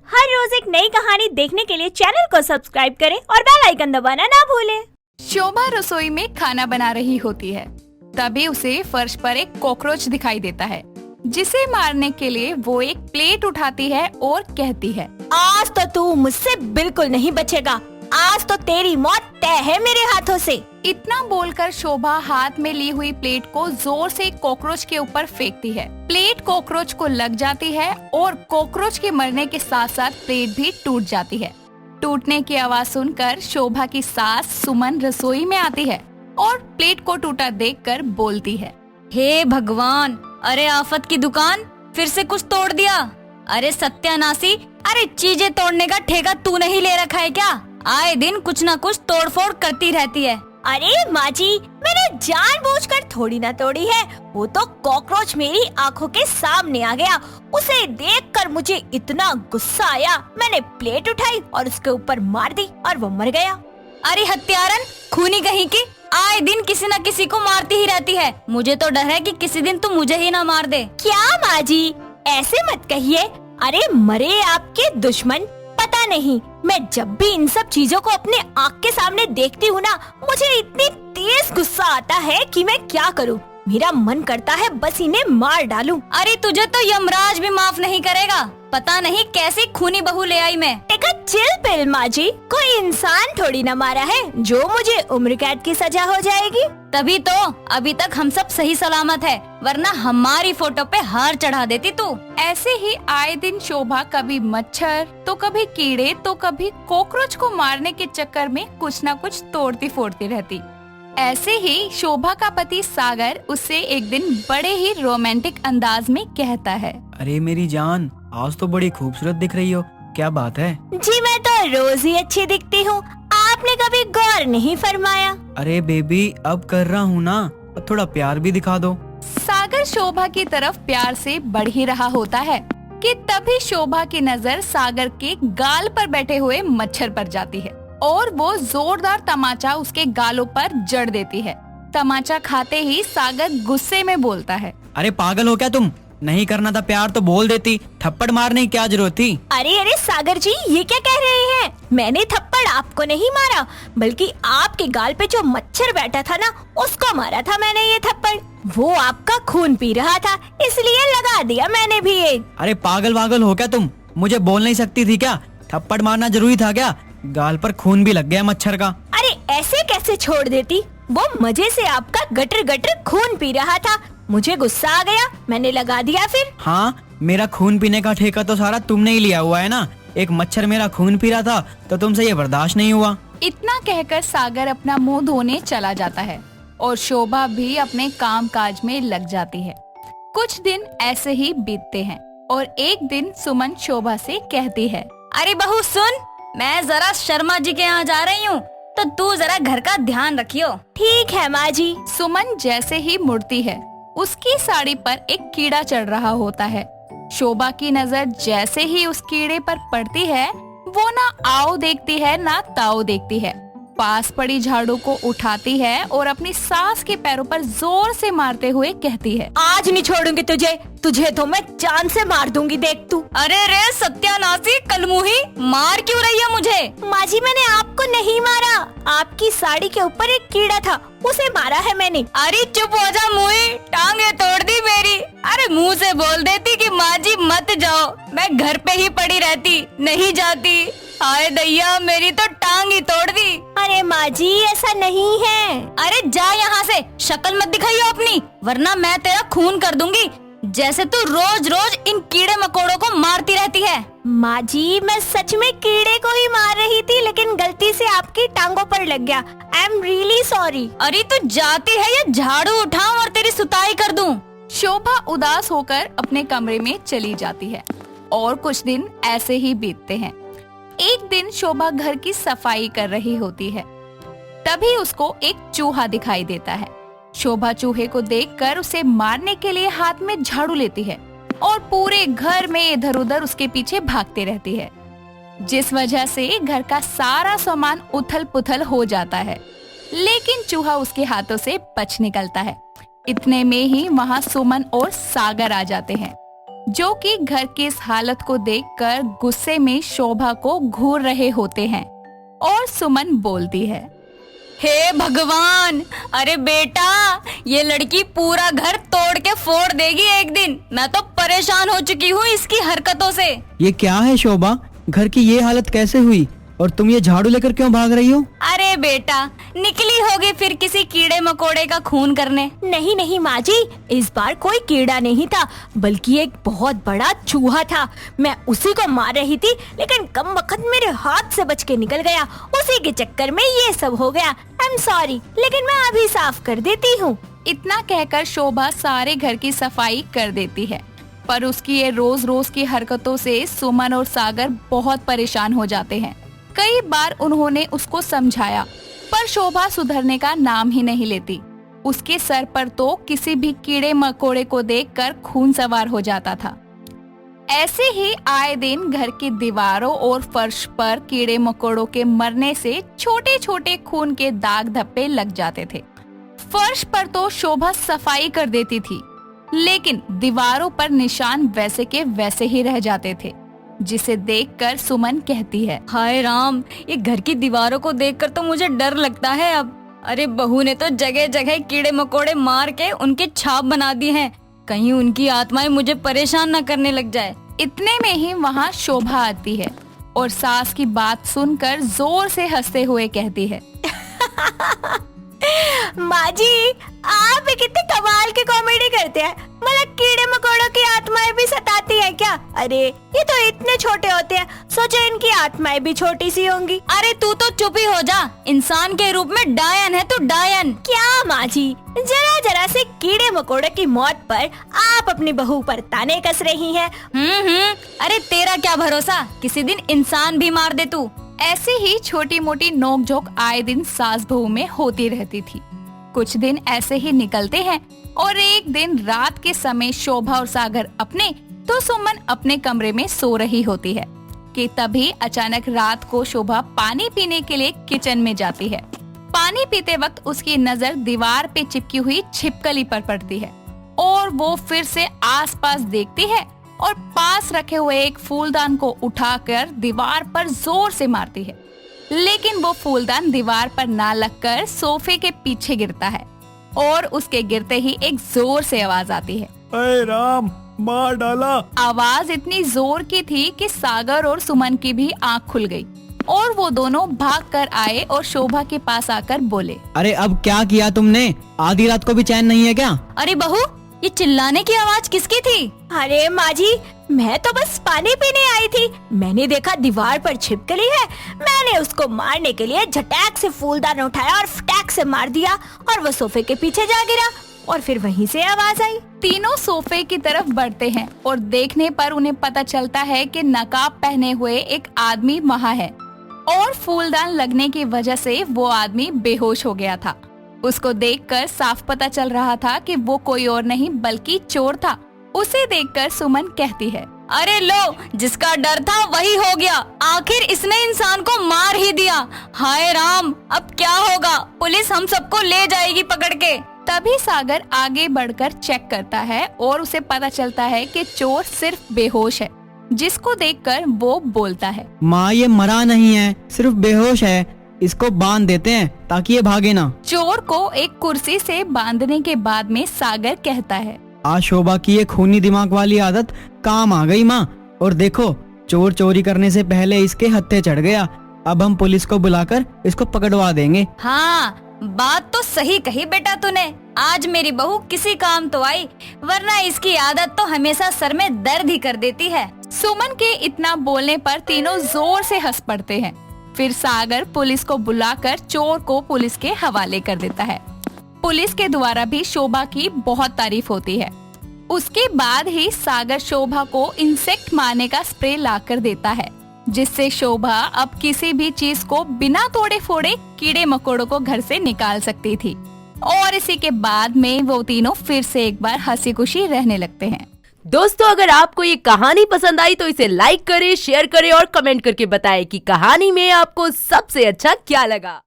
हर रोज एक नई कहानी देखने के लिए चैनल को सब्सक्राइब करें और बेल आइकन दबाना ना भूलें। शोभा रसोई में खाना बना रही होती है। तभी उसे फर्श पर एक कॉकरोच दिखाई देता है, जिसे मारने के लिए वो एक प्लेट उठाती है और कहती है, आज तो तू मुझसे बिल्कुल नहीं बचेगा। आज तो तेरी मौत तय है मेरे हाथों से। इतना बोलकर शोभा हाथ में ली हुई प्लेट को जोर से कॉकरोच के ऊपर फेंकती है। प्लेट कॉकरोच को लग जाती है और कॉकरोच के मरने के साथ साथ प्लेट भी टूट जाती है। टूटने की आवाज सुनकर शोभा की सास सुमन रसोई में आती है और प्लेट को टूटा देखकर बोलती है, हे भगवान, अरे आफत की दुकान, फिर से कुछ तोड़ दिया। अरे सत्यानाशी, अरे चीजें तोड़ने का ठेका तू नहीं ले रखा है क्या? आए दिन कुछ न कुछ तोड़फोड़ करती रहती है। अरे माँ जी, मैंने जानबूझकर थोड़ी ना तोड़ी है। वो तो कॉकरोच मेरी आंखों के सामने आ गया। उसे देखकर मुझे इतना गुस्सा आया, मैंने प्लेट उठाई और उसके ऊपर मार दी और वो मर गया। अरे हत्यारन, खूनी कहीं की, आए दिन किसी न किसी को मारती ही रहती है। मुझे तो डर है कि किसी दिन तू मुझे ही ना मार दे। क्या माँ जी, ऐसे मत कहिए। अरे मरे आपके दुश्मन, पता नहीं, मैं जब भी इन सब चीजों को अपने आँख के सामने देखती हूँ ना, मुझे इतनी तेज गुस्सा आता है कि मैं क्या करूँ। मेरा मन करता है बस इन्हें मार डालूं। अरे तुझे तो यमराज भी माफ नहीं करेगा। पता नहीं कैसी खूनी बहू ले आई मैं। टेक अ चिल पिल माँ जी, कोई इंसान थोड़ी ना मारा है जो मुझे उम्र कैद की सजा हो जाएगी। तभी तो अभी तक हम सब सही सलामत है, वरना हमारी फोटो पे हार चढ़ा देती तू। ऐसे ही आए दिन शोभा कभी मच्छर तो कभी कीड़े तो कभी कॉकरोच को मारने के चक्कर में कुछ न कुछ तोड़ती फोड़ती रहती। ऐसे ही शोभा का पति सागर उससे एक दिन बड़े ही रोमांटिक अंदाज में कहता है, अरे मेरी जान, आज तो बड़ी खूबसूरत दिख रही हो, क्या बात है? जी मैं तो रोज ही अच्छी दिखती हूँ, आपने कभी गौर नहीं फरमाया। अरे बेबी, अब कर रहा हूँ ना, अब थोड़ा प्यार भी दिखा दो। सागर शोभा की तरफ प्यार से बढ़ ही रहा होता है कि तभी शोभा की नजर सागर के गाल पर बैठे हुए मच्छर पर जाती है और वो जोरदार तमाचा उसके गालों पर जड़ देती है। तमाचा खाते ही सागर गुस्से में बोलता है, अरे पागल हो क्या तुम? नहीं करना था प्यार तो बोल देती, थप्पड़ मारने की क्या जरूरत थी? अरे सागर जी, ये क्या कह रहे हैं? मैंने थप्पड़ आपको नहीं मारा, बल्कि आपके गाल पे जो मच्छर बैठा था ना, उसको मारा था मैंने ये थप्पड़। वो आपका खून पी रहा था, इसलिए लगा दिया मैंने भी ये। अरे पागल हो क्या तुम? मुझे बोल नहीं सकती थी क्या? थप्पड़ मारना जरूरी था क्या? गाल पर खून भी लग गया मच्छर का। अरे ऐसे कैसे छोड़ देती? वो मजे से आपका गटर गटर खून पी रहा था, मुझे गुस्सा आ गया, मैंने लगा दिया फिर। हाँ, मेरा खून पीने का ठेका तो सारा तुमने ही लिया हुआ है ना। एक मच्छर मेरा खून पी रहा था तो तुमसे ये बर्दाश्त नहीं हुआ। इतना कहकर सागर अपना मुंह धोने चला जाता है और शोभा भी अपने काम काज में लग जाती है। कुछ दिन ऐसे ही बीतते हैं और एक दिन सुमन शोभा से कहती है, अरे बहू सुन, मैं जरा शर्मा जी के यहाँ जा रही हूँ, तो तू जरा घर का ध्यान रखियो। ठीक है माँ जी। सुमन जैसे ही मुड़ती है, उसकी साड़ी पर एक कीड़ा चढ़ रहा होता है। शोभा की नजर जैसे ही उस कीड़े पर पड़ती है, वो ना आओ देखती है ना ताओ देखती है। पास पड़ी झाड़ू को उठाती है और अपनी सास के पैरों पर जोर से मारते हुए कहती है, आज नहीं छोड़ूंगी तुझे तो मैं जान से मार दूंगी, देख तू। अरे रे सत्यानाशी कलमुही, मार क्यों रही है मुझे? माँ जी, मैंने आपको नहीं मारा, आपकी साड़ी के ऊपर एक कीड़ा था, उसे मारा है मैंने। अरे चुप हो जा मुही, टांगे तोड़ दी मेरी। अरे मुंह से बोल देती कि माँ जी मत जाओ, मैं घर पे ही पड़ी रहती, नहीं जाती। हाय दैया, मेरी तो टांग ही तोड़ दी। अरे माँ जी, ऐसा नहीं है। अरे जा यहाँ से, शक्ल मत दिखाइयो अपनी, वरना मैं तेरा खून कर दूंगी, जैसे तू रोज रोज इन कीड़े मकोड़ों को मारती रहती है। माँ जी, मैं सच में कीड़े को ही मार रही थी, लेकिन गलती से आपकी टांगों पर लग गया। I am really sorry. अरे तू जाती है या झाड़ू उठाऊं और तेरी सुताई कर दूं? शोभा उदास होकर अपने कमरे में चली जाती है और कुछ दिन ऐसे ही बीतते हैं। एक दिन शोभा घर की सफाई कर रही होती है, तभी उसको एक चूहा दिखाई देता है। शोभा चूहे को देखकर उसे मारने के लिए हाथ में झाड़ू लेती है और पूरे घर में इधर उधर उसके पीछे भागती रहती है, जिस वजह से घर का सारा सामान उथल पुथल हो जाता है। लेकिन चूहा उसके हाथों से बच निकलता है। इतने में ही वहाँ सुमन और सागर आ जाते हैं। जो कि घर की इस हालत को देखकर गुस्से में शोभा को घूर रहे होते हैं। और सुमन बोलती है, हे भगवान, अरे बेटा, ये लड़की पूरा घर तोड़ के फोड़ देगी एक दिन। मैं तो परेशान हो चुकी हूँ इसकी हरकतों से। ये क्या है शोभा, घर की ये हालत कैसे हुई? और तुम ये झाड़ू लेकर क्यों भाग रही हो? अरे बेटा, निकली होगी फिर किसी कीड़े मकोड़े का खून करने। नहीं नहीं माँ जी, इस बार कोई कीड़ा नहीं था, बल्कि एक बहुत बड़ा चूहा था। मैं उसी को मार रही थी, लेकिन कमबख्त मेरे हाथ से बच के निकल गया। उसी के चक्कर में ये सब हो गया। आई एम सॉरी, लेकिन मैं अभी साफ कर देती हूँ। इतना कहकर शोभा सारे घर की सफाई कर देती है। पर उसकी ये रोज रोज की हरकतों से सुमन और सागर बहुत परेशान हो जाते हैं। कई बार उन्होंने उसको समझाया, पर शोभा सुधरने का नाम ही नहीं लेती। उसके सर पर तो किसी भी कीड़े मकोड़े को देखकर खून सवार हो जाता था। ऐसे ही आए दिन घर की दीवारों और फर्श पर कीड़े मकोड़ों के मरने से छोटे छोटे खून के दाग धब्बे लग जाते थे। फर्श पर तो शोभा सफाई कर देती थी, लेकिन दीवारों पर निशान वैसे के वैसे ही रह जाते थे, जिसे देखकर सुमन कहती है, हाय राम, ये घर की दीवारों को देखकर तो मुझे डर लगता है अब। अरे बहू ने तो जगह जगह कीड़े मकोड़े मार के उनके छाप बना दिए हैं, कहीं उनकी आत्माएं मुझे परेशान न करने लग जाए। इतने में ही वहाँ शोभा आती है और सास की बात सुनकर जोर से हंसते हुए कहती है, माँ जी, आप भी कितने कमाल की कॉमेडी करते हैं। मतलब कीड़े मकोड़ों की आत्माएं भी सताती है क्या? अरे ये तो इतने छोटे होते हैं, सोचो इनकी आत्माएं भी छोटी सी होंगी। अरे तू तो चुप ही हो जा, इंसान के रूप में डायन है तू, डायन। क्या माँ जी, जरा जरा से कीड़े मकोड़े की मौत पर आप अपनी बहू पर ताने कस रही हैं। अरे तेरा क्या भरोसा, किसी दिन इंसान भी मार दे तू। ऐसे ही छोटी मोटी नोकझोंक आए दिन सास बहू में होती रहती थी। कुछ दिन ऐसे ही निकलते हैं और एक दिन रात के समय शोभा और सागर अपने तो सुमन अपने कमरे में सो रही होती है कि तभी अचानक रात को शोभा पानी पीने के लिए किचन में जाती है। पानी पीते वक्त उसकी नजर दीवार पे चिपकी हुई छिपकली पर पड़ती है और वो फिर से आसपास देखती है और पास रखे हुए एक फूलदान को उठाकर दीवार पर जोर से मारती है, लेकिन वो फूलदान दीवार पर ना लगकर सोफे के पीछे गिरता है और उसके गिरते ही एक जोर से आवाज आती है, अरे राम, मार डाला। आवाज इतनी जोर की थी कि सागर और सुमन की भी आंख खुल गई और वो दोनों भाग कर आए और शोभा के पास आकर बोले, अरे अब क्या किया तुमने? आधी रात को भी चैन नहीं है क्या? अरे बहू, ये चिल्लाने की आवाज किसकी थी? अरे माँ जी, मैं तो बस पानी पीने आई थी। मैंने देखा दीवार पर छिपकली है, मैंने उसको मारने के लिए झटाक से फूलदान उठाया और फटाक से मार दिया और वो सोफे के पीछे जा गिरा और फिर वहीं से आवाज आई। तीनों सोफे की तरफ बढ़ते हैं और देखने पर उन्हें पता चलता है कि नकाब पहने हुए एक आदमी वहाँ है और फूलदान लगने की वजह से वो आदमी बेहोश हो गया था। उसको देखकर साफ पता चल रहा था कि वो कोई और नहीं बल्कि चोर था। उसे देखकर सुमन कहती है, अरे लो, जिसका डर था वही हो गया, आखिर इसने इंसान को मार ही दिया। हाय राम, अब क्या होगा? पुलिस हम सबको ले जाएगी पकड़ के। तभी सागर आगे बढ़कर चेक करता है और उसे पता चलता है कि चोर सिर्फ बेहोश है, जिसको देखकर वो बोलता है, माँ ये मरा नहीं है, सिर्फ बेहोश है, इसको बांध देते हैं ताकि ये भागे ना। चोर को एक कुर्सी से बांधने के बाद में सागर कहता है, आज शोभा की ये खूनी दिमाग वाली आदत काम आ गई माँ। और देखो, चोर चोरी करने से पहले इसके हत्थे चढ़ गया। अब हम पुलिस को बुलाकर इसको पकड़वा देंगे। हाँ, बात तो सही कही बेटा तूने। आज मेरी बहू किसी काम तो आई, वरना इसकी आदत तो हमेशा सर में दर्द ही कर देती है। सुमन के इतना बोलने पर तीनों जोर से हंस पड़ते हैं। फिर सागर पुलिस को बुलाकर चोर को पुलिस के हवाले कर देता है। पुलिस के द्वारा भी शोभा की बहुत तारीफ होती है। उसके बाद ही सागर शोभा को इंसेक्ट मारने का स्प्रे लाकर देता है, जिससे शोभा अब किसी भी चीज को बिना तोड़े फोड़े कीड़े मकोड़ों को घर से निकाल सकती थी। और इसी के बाद में वो तीनों फिर से एक बार हंसी खुशी रहने लगते हैं। दोस्तों, अगर आपको ये कहानी पसंद आई तो इसे लाइक करें, शेयर करें और कमेंट करके बताएं कि कहानी में आपको सबसे अच्छा क्या लगा।